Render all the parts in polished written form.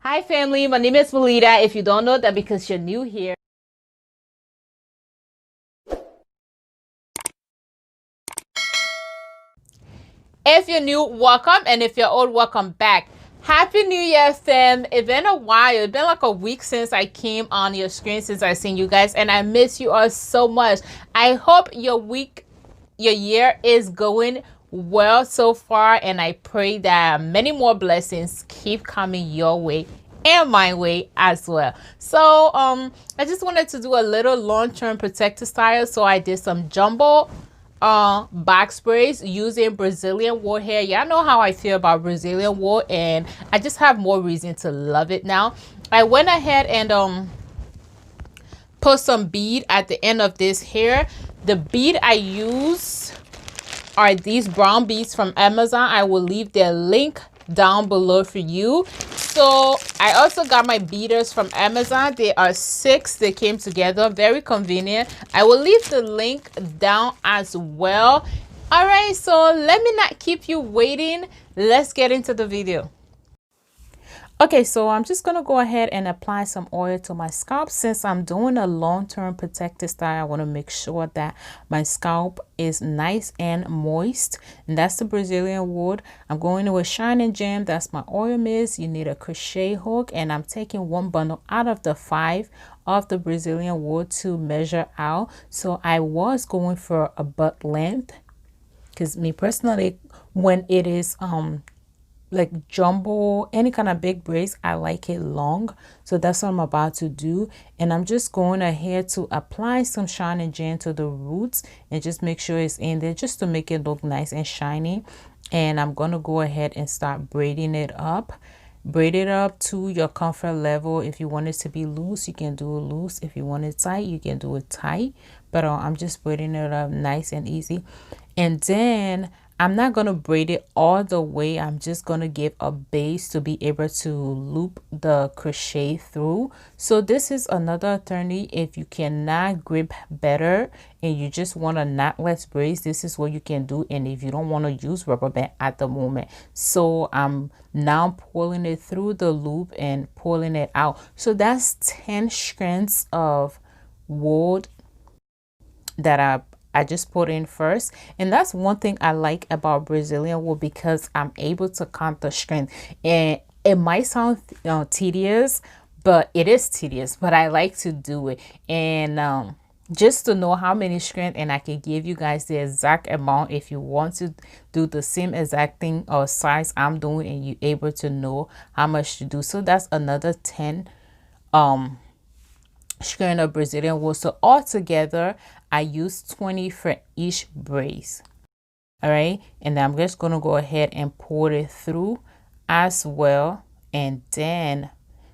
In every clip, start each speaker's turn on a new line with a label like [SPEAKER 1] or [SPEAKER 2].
[SPEAKER 1] Hi family, my name is Melita. If you don't know that because you're new here. If you're new, welcome, and if you're old, welcome back. Happy New Year, fam. It's been a while. It's been like a week since I came on your screen, since I seen you guys, and I miss you all so much. I hope your year is going well so far, and I pray that many more blessings keep coming your way and my way as well. So I just wanted to do a little long-term protective style, so I did some jumbo box braids using Brazilian wool hair. Y'all know how I feel about Brazilian wool, and I just have more reason to love it now. I went ahead and put some bead at the end of this hair. The bead I use are these brown beads from Amazon. I will leave their link down below for you. So I also got my beaders from Amazon. They are 6. They came together, very convenient. I will leave the link down as well. All right, so let me not keep you waiting. Let's get into the video. Okay, so I'm just going to go ahead and apply some oil to my scalp. Since I'm doing a long-term protective style, I want to make sure that my scalp is nice and moist. And that's the Brazilian wood. I'm going to a shining gem. That's my oil mist. You need a crochet hook. And I'm taking 1 bundle out of the 5 of the Brazilian wood to measure out. So I was going for a butt length. Because me personally, when it is like jumbo, any kind of big braids, I like it long. So that's what I'm about to do. And I'm just going ahead to apply some shining gem to the roots and just make sure it's in there just to make it look nice and shiny. And I'm going to go ahead and start braiding it up. Braid it up to your comfort level. If you want it to be loose, you can do it loose. If you want it tight, you can do it tight. But I'm just braiding it up nice and easy. And then I'm not going to braid it all the way. I'm just going to give a base to be able to loop the crochet through. So this is another alternative. If you cannot grip better and you just want a knotless braids, this is what you can do. And if you don't want to use rubber band at the moment, so I'm now pulling it through the loop and pulling it out. So that's 10 strands of wool that I just put in first. And that's one thing I like about Brazilian wool, because I'm able to count the strength. And it might sound tedious, but it is tedious, but I like to do it. And just to know how many strength, and I can give you guys the exact amount if you want to do the same exact thing or size I'm doing, and you're able to know how much to do. So that's another 10 strand of Brazilian wool. So altogether I use 20 for each brace. All right, and I'm just going to go ahead and pull it through as well, and then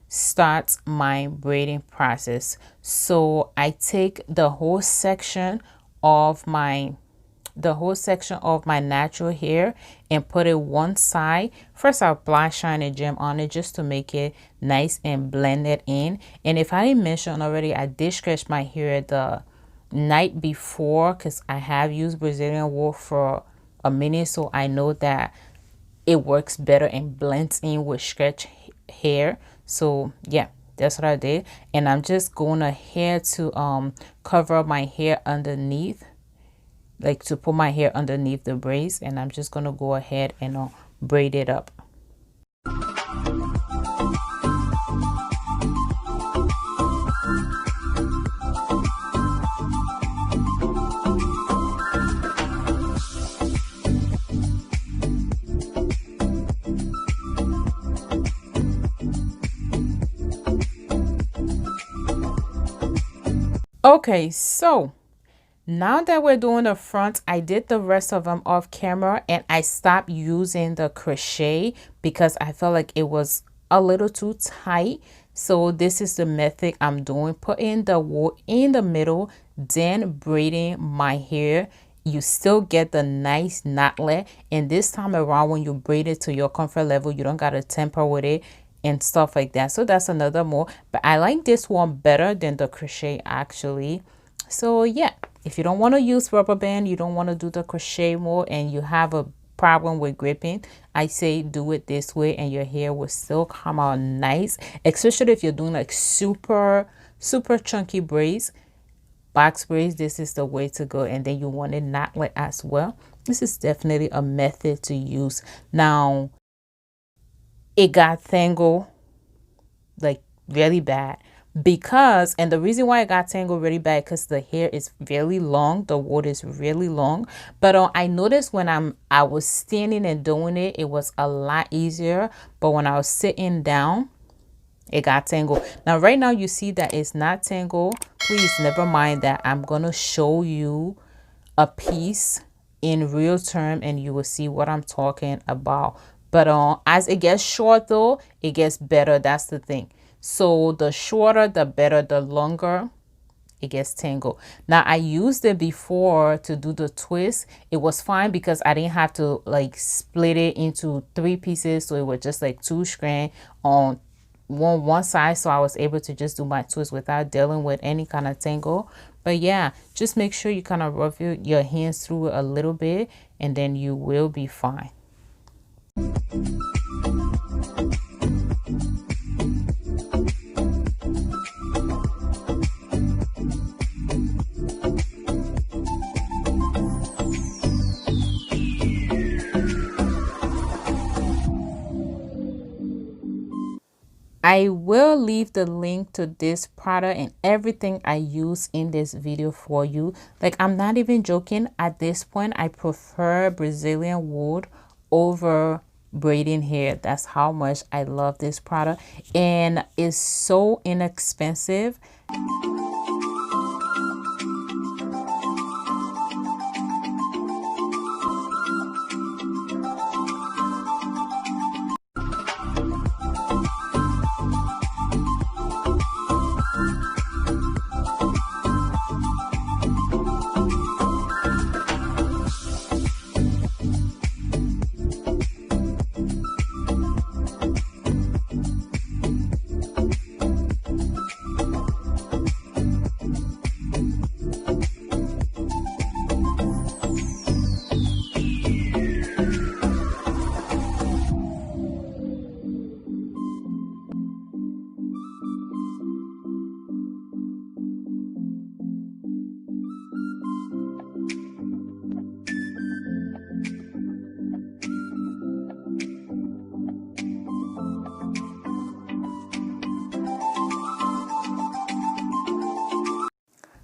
[SPEAKER 1] start my braiding process. So I take the whole section of my natural hair and put it one side. First I'll apply shining gem on it just to make it nice and blend it in. And if I didn't mention already, I did stretch my hair the night before, because I have used Brazilian wool for a minute, so I know that it works better and blends in with stretch hair. So yeah, that's what I did. And I'm just going ahead to cover my hair underneath, like to put my hair underneath the braids, and I'm just going to go ahead and braid it up. Okay, so now that we're doing the front, I did the rest of them off camera, and I stopped using the crochet because I felt like it was a little too tight. So this is the method I'm doing: putting the wool in the middle, then braiding my hair. You still get the nice knotlet, and this time around when you braid it to your comfort level, you don't gotta temper with it and stuff like that. So that's another more, but I like this one better than the crochet actually. So yeah, if you don't want to use rubber band, you don't want to do the crochet more, and you have a problem with gripping, I say do it this way and your hair will still come out nice, especially if you're doing like super chunky braids. Box braids, this is the way to go. And then you want it knotless as well. This is definitely a method to use. Now, it got tangled like really bad because, and the reason why it got tangled really bad because the hair is really long, the wood is really long. But I noticed when I was standing and doing it, it was a lot easier. But when I was sitting down, it got tangled. Now right now you see that it's not tangled. Please never mind that. I'm gonna show you a piece in real time and you will see what I'm talking about. But as it gets short though, it gets better. That's the thing. So the shorter the better, the longer it gets tangled. Now I used it before to do the twist. It was fine because I didn't have to like split it into 3 pieces, so it was just like 2 strands on one side, so I was able to just do my twist without dealing with any kind of tangle. But yeah, just make sure you kind of rub your hands through it a little bit and then you will be fine. I will leave the link to this product and everything I use in this video for you. Like, I'm not even joking. At this point, I prefer Brazilian wool over braiding hair. That's how much I love this product, and it's so inexpensive.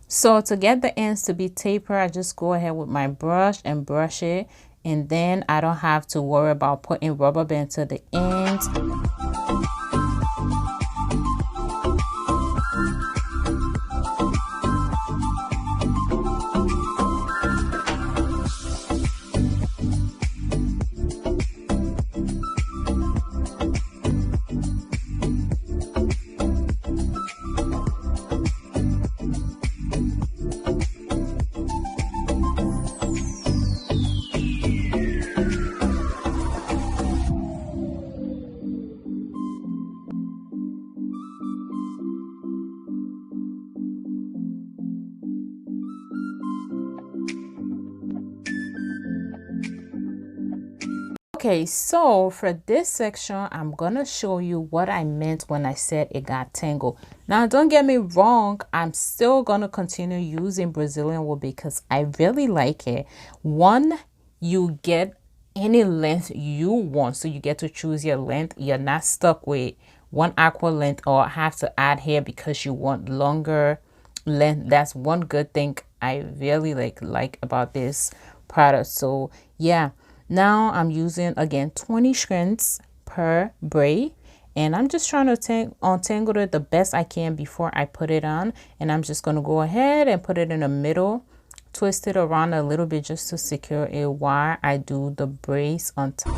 [SPEAKER 1] So to get the ends to be tapered, I just go ahead with my brush and brush it, and then I don't have to worry about putting rubber band to the ends. Okay, so for this section, I'm gonna show you what I meant when I said it got tangled. Now, don't get me wrong, I'm still gonna continue using Brazilian wool because I really like it. One, you get any length you want, so you get to choose your length. You're not stuck with one aqua length or have to add hair because you want longer length. That's one good thing I really like about this product. So yeah. Now I'm using again 20 strands per braid, and I'm just trying to untangle it the best I can before I put it on. And I'm just going to go ahead and put it in the middle, twist it around a little bit just to secure it while I do the braids on top.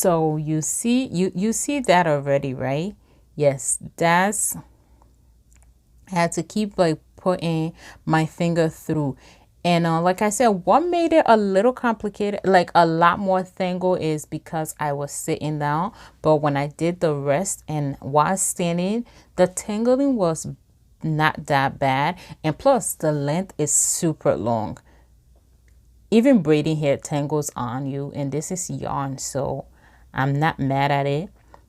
[SPEAKER 1] So you see that already, right? Yes, that's, I had to keep like putting my finger through. And like I said, what made it a little complicated, like a lot more tangle, is because I was sitting down. But when I did the rest and while standing, the tangling was not that bad. And plus the length is super long. Even braiding hair tangles on you, and this is yarn, so I'm not mad at it.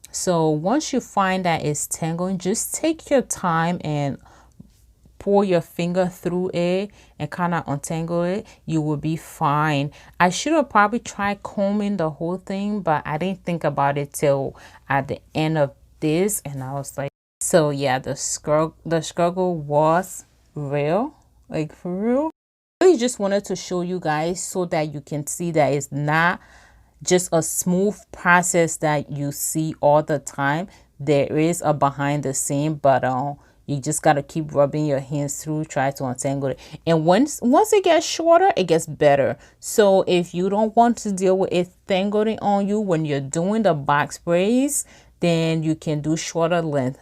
[SPEAKER 1] So once you find that it's tangling, just take your time and pull your finger through it and kind of untangle it. You will be fine. I should have probably tried combing the whole thing, but I didn't think about it till at the end of this, and I was like, so yeah, the struggle was real, like for real. I really just wanted to show you guys so that you can see that it's not just a smooth process that you see all the time. There is a behind the scene, but you just got to keep rubbing your hands through, try to untangle it. And once it gets shorter, it gets better. So if you don't want to deal with it tangling on you when you're doing the box braids, then you can do shorter length.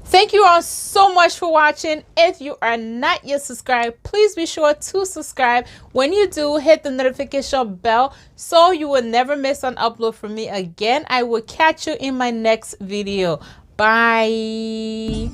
[SPEAKER 1] Thank you all so much for watching. If you are not yet subscribed, please be sure to subscribe. When you do, hit the notification bell so you will never miss an upload from me again. I will catch you in my next video. Bye.